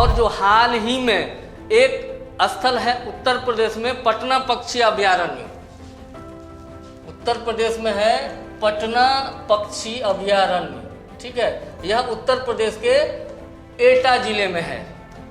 और जो हाल ही में एक स्थल है उत्तर प्रदेश में पटना पक्षी अभयारण्य, उत्तर प्रदेश में है पटना पक्षी अभयारण्य, ठीक है। यह उत्तर प्रदेश के एटा जिले में है।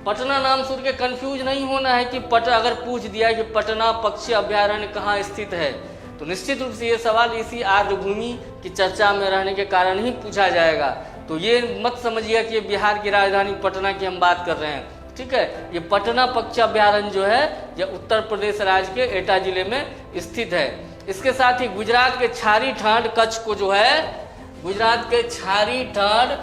पटना नाम सुन के कंफ्यूज नहीं होना है कि अगर पूछ दिया कि पटना पक्षी अभयारण्य कहाँ स्थित है, तो निश्चित रूप से ये सवाल इसी आर्द्रभूमि की चर्चा में रहने के कारण ही पूछा जाएगा। तो ये मत समझिएगा कि ये बिहार की राजधानी पटना की हम बात कर रहे हैं, ठीक है। ये पटना पक्षी अभयारण्य जो है यह उत्तर प्रदेश राज्य के एटा जिले में स्थित है। इसके साथ ही गुजरात के छारी ठाड कच्छ को जो है, गुजरात के छारी ठाड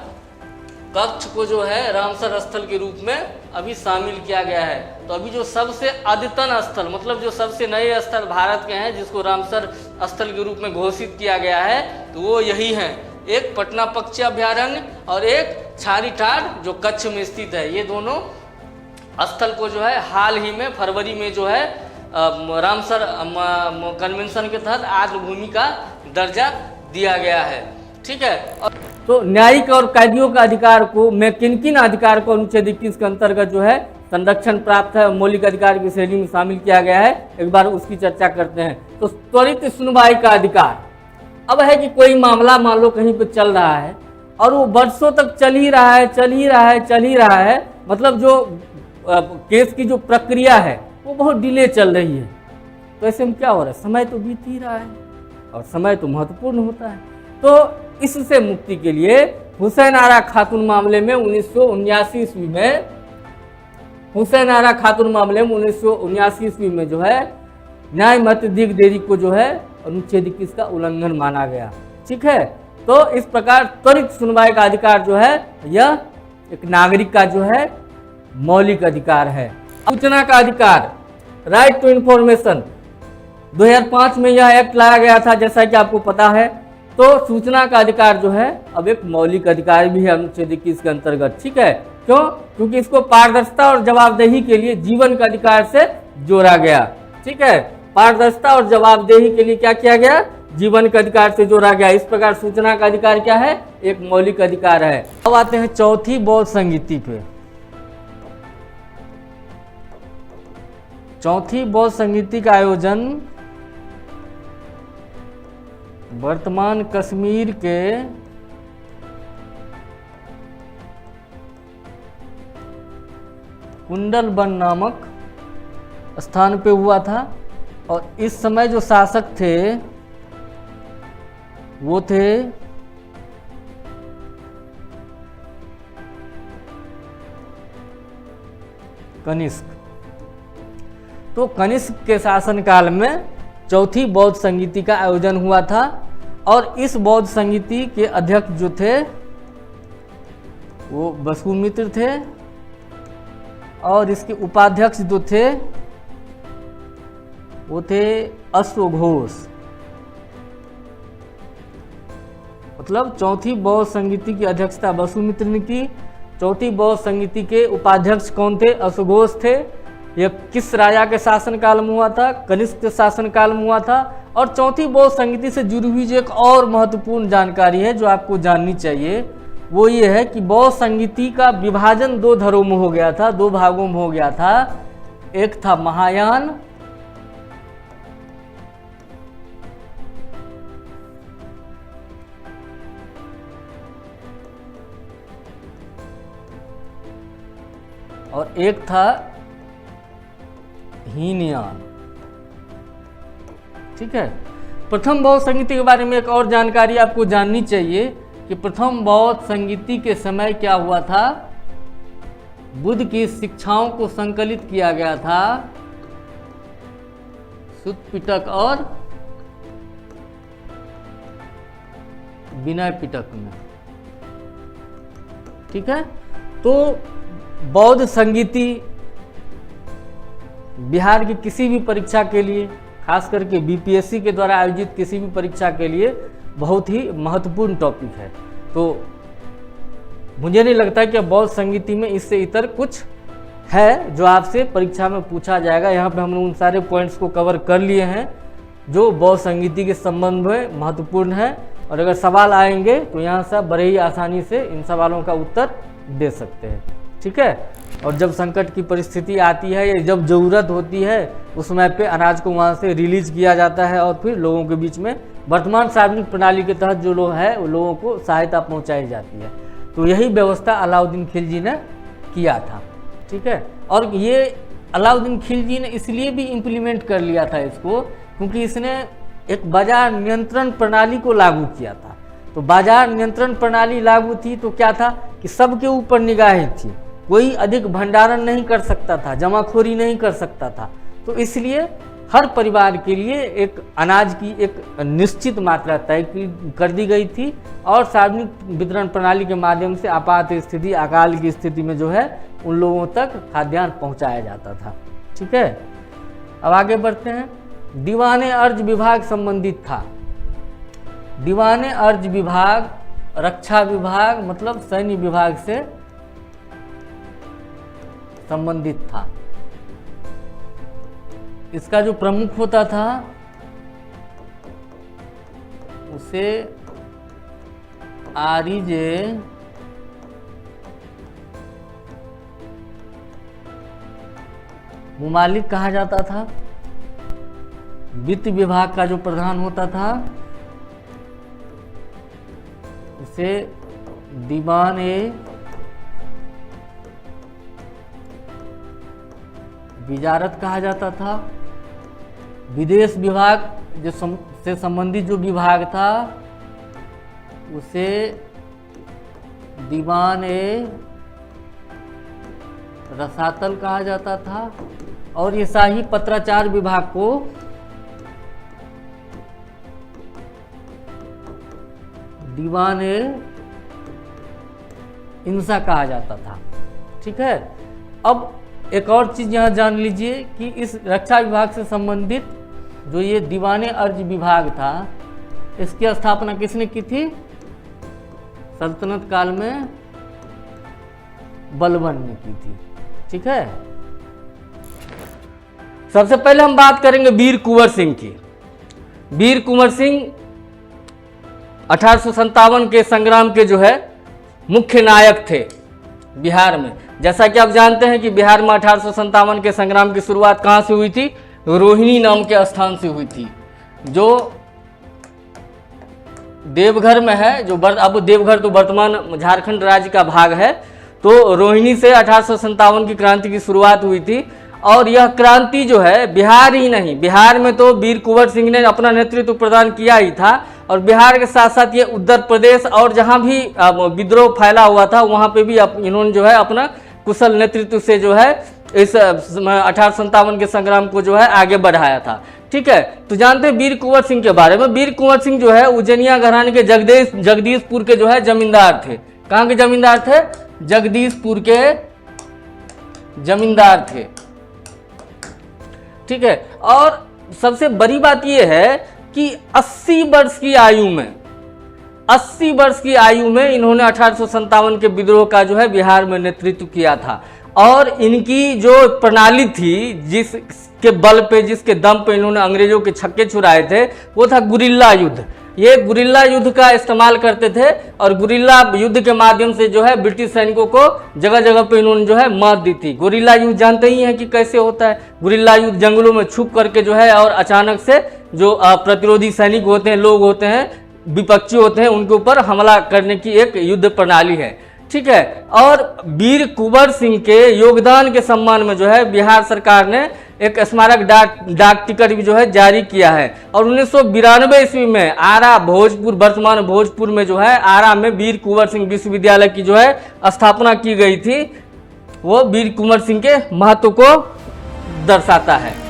कच्छ को जो है रामसर स्थल के रूप में अभी शामिल किया गया है। तो अभी जो सबसे अद्यतन स्थल, मतलब जो सबसे नए स्थल भारत के हैं जिसको रामसर स्थल के रूप में घोषित किया गया है, तो वो यही है, एक पटना पक्षी अभयारण्य और एक छारी ठाड जो कच्छ में स्थित है। ये दोनों स्थल को जो है हाल ही में फरवरी में जो है रामसर कन्वेंशन के तहत आर्द्रभूमि का दर्जा दिया गया है, ठीक है। तो न्यायिक और कैदियों का अधिकार को में किन किन अधिकार को अनुच्छेद 21 के अंतर्गत जो है संरक्षण प्राप्त है, मौलिक अधिकार की श्रेणी में शामिल किया गया है, एक बार उसकी चर्चा करते हैं। तो त्वरित सुनवाई का अधिकार। अब है कि कोई मामला मान लो कहीं पे चल रहा है और वो वर्षों तक चल ही रहा है, मतलब जो केस की जो प्रक्रिया है वो बहुत डिले चल रही है। तो ऐसे में क्या हो रहा है, समय तो बीत ही रहा है और समय तो महत्वपूर्ण होता है। तो इससे मुक्ति के लिए हुसैन आरा खातून मामले में 1979 ईस्वी में, हुसैन आरा खातून मामले में 1979 ईस्वी में जो है न्याय मत दिग देरी को जो है अनुच्छेद 21 का उल्लंघन माना गया, ठीक है। तो इस प्रकार त्वरित सुनवाई का अधिकार जो है यह एक नागरिक का जो है मौलिक अधिकार है। सूचना का अधिकार, राइट टू इंफॉर्मेशन, 2005 में यह एक्ट लाया गया था जैसा कि आपको पता है। तो सूचना का अधिकार जो है अब एक मौलिक अधिकार भी है अनुच्छेद 21 के अंतर्गत, ठीक है। क्यों? क्योंकि इसको पारदर्शिता और जवाबदेही के लिए जीवन का अधिकार से जोड़ा गया, ठीक है। पारदर्शिता और जवाबदेही के लिए क्या किया गया, जीवन के अधिकार से जोड़ा गया। इस प्रकार सूचना का अधिकार क्या है, एक मौलिक अधिकार है। अब आते हैं चौथी बौद्ध संगीति पे। चौथी बौद्ध संगीति का आयोजन वर्तमान कश्मीर के कुंडलबन नामक स्थान पे हुआ था और इस समय जो शासक थे वो थे कनिष्क। तो कनिष्क के शासनकाल में चौथी बौद्ध संगीति का आयोजन हुआ था और इस बौद्ध संगीति के अध्यक्ष जो थे वो वसुमित्र थे और इसके उपाध्यक्ष जो थे वो थे अश्वघोष। मतलब चौथी बौद्ध संगीति की अध्यक्षता वसुमित्र ने की। चौथी बौद्ध संगीति के उपाध्यक्ष कौन थे, अश्वघोष थे। यह किस राजा के शासनकाल में हुआ था, कनिष्क के शासनकाल में हुआ था। और चौथी बौद्ध संगीति से जुड़ी हुई जो एक और महत्वपूर्ण जानकारी है जो आपको जाननी चाहिए वो ये है कि बौद्ध संगीति का विभाजन दो धड़ों में हो गया था, दो भागों में हो गया था। एक था महायान और एक था हीनयान, ठीक है। प्रथम बौद्ध संगीति के बारे में एक और जानकारी आपको जाननी चाहिए कि प्रथम बौद्ध संगीति के समय क्या हुआ था, बुद्ध की शिक्षाओं को संकलित किया गया था सुत्त पिटक और विनय पिटक में, ठीक है। तो बौद्ध संगीति बिहार की किसी भी परीक्षा के लिए, खास करके बीपीएससी के द्वारा आयोजित किसी भी परीक्षा के लिए बहुत ही महत्वपूर्ण टॉपिक है। तो मुझे नहीं लगता कि बौद्ध संगीति में इससे इतर कुछ है जो आपसे परीक्षा में पूछा जाएगा। यहाँ पे हमने उन सारे पॉइंट्स को कवर कर लिए हैं जो बौद्ध संगीति के संबंध में महत्वपूर्ण है और अगर सवाल आएंगे तो यहाँ से बड़े ही आसानी से इन सवालों का उत्तर दे सकते हैं। ठीक है। और जब संकट की परिस्थिति आती है या जब ज़रूरत होती है उस समय पे अनाज को वहाँ से रिलीज किया जाता है और फिर लोगों के बीच में वर्तमान सार्वजनिक प्रणाली के तहत जो लोग हैं वो लोगों को सहायता पहुँचाई जाती है। तो यही व्यवस्था अलाउद्दीन खिलजी ने किया था, ठीक है। और ये अलाउद्दीन खिलजी ने इसलिए भी इम्प्लीमेंट कर लिया था इसको क्योंकि इसने एक बाजार नियंत्रण प्रणाली को लागू किया था। तो बाजार नियंत्रण प्रणाली लागू थी तो क्या था कि सबके ऊपर निगाहें थी, कोई अधिक भंडारण नहीं कर सकता था, जमाखोरी नहीं कर सकता था। तो इसलिए हर परिवार के लिए एक अनाज की एक निश्चित मात्रा तय कर दी गई थी और सार्वजनिक वितरण प्रणाली के माध्यम से आपात स्थिति, अकाल की स्थिति में जो है उन लोगों तक खाद्यान्न पहुंचाया जाता था, ठीक है। अब आगे बढ़ते हैं। दीवाने अर्ज विभाग संबंधित था। दीवाने अर्ज विभाग रक्षा विभाग मतलब सैन्य विभाग से संबंधित था। इसका जो प्रमुख होता था उसे आरिजे मुमालिक कहा जाता था। वित्त विभाग का जो प्रधान होता था उसे दीवान ए विजारत कहा जाता था। विदेश विभाग जो से संबंधित जो विभाग था उसे दीवान ए रसातल कहा जाता था। और ये शाही पत्राचार विभाग को दीवान ए इंसा कहा जाता था, ठीक है। अब एक और चीज़ यहाँ जान लीजिए कि इस रक्षा विभाग से संबंधित जो ये दीवाने अर्ज विभाग था इसकी स्थापना किसने की थी? सल्तनत काल में बलबन ने की थी, ठीक है। सबसे पहले हम बात करेंगे वीर कुंवर सिंह की। वीर कुंवर सिंह 1857 के संग्राम के जो है मुख्य नायक थे बिहार में। जैसा कि आप जानते हैं कि बिहार में 1857 के संग्राम की शुरुआत कहाँ से हुई थी? रोहिणी नाम के स्थान से हुई थी जो देवघर में है। जो अब देवघर तो वर्तमान झारखंड राज्य का भाग है। तो रोहिणी से 1857 की क्रांति की शुरुआत हुई थी। और यह क्रांति जो है बिहार ही नहीं, बिहार में तो वीर कुंवर सिंह ने अपना नेतृत्व प्रदान किया ही था और बिहार के साथ साथ ये उत्तर प्रदेश और जहाँ भी विद्रोह फैला हुआ था वहाँ पे भी इन्होंने जो है अपना कुशल नेतृत्व से जो है इस 1857 के संग्राम को जो है आगे बढ़ाया था, ठीक है। तो जानते हैं वीर कुंवर सिंह के बारे में। वीर कुंवर सिंह जो है उज्जैनिया घराने के जगदीशपुर के जो है जमींदार थे। कहाँ के जमींदार थे? जगदीशपुर के जमींदार थे, ठीक है। और सबसे बड़ी बात यह है कि 80 वर्ष की आयु में इन्होंने 1857 के विद्रोह का जो है बिहार में नेतृत्व किया था। और इनकी जो प्रणाली थी जिसके बल पे, जिसके दम पे इन्होंने अंग्रेजों के छक्के छुड़ाए थे वो था गुरिल्ला युद्ध। ये गुरिल्ला युद्ध का इस्तेमाल करते थे और गुरिल्ला युद्ध के माध्यम से जो है ब्रिटिश सैनिकों को जगह जगह पे इन्होंने जो है मात दी थी। गुरिल्ला युद्ध जानते ही हैं कि कैसे होता है। गुरिल्ला युद्ध जंगलों में छुप करके जो है और अचानक से जो प्रतिरोधी सैनिक होते हैं, लोग होते हैं, विपक्षी होते हैं, उनके ऊपर हमला करने की एक युद्ध प्रणाली है, ठीक है। और वीर कुंवर सिंह के योगदान के सम्मान में जो है बिहार सरकार ने एक स्मारक डाक टिकट भी जो है जारी किया है। और 1992 ईस्वी में आरा भोजपुर, वर्तमान भोजपुर में जो है आरा में वीर कुंवर सिंह विश्वविद्यालय की जो है स्थापना की गई थी। वो वीर कुंवर सिंह के महत्व को दर्शाता है।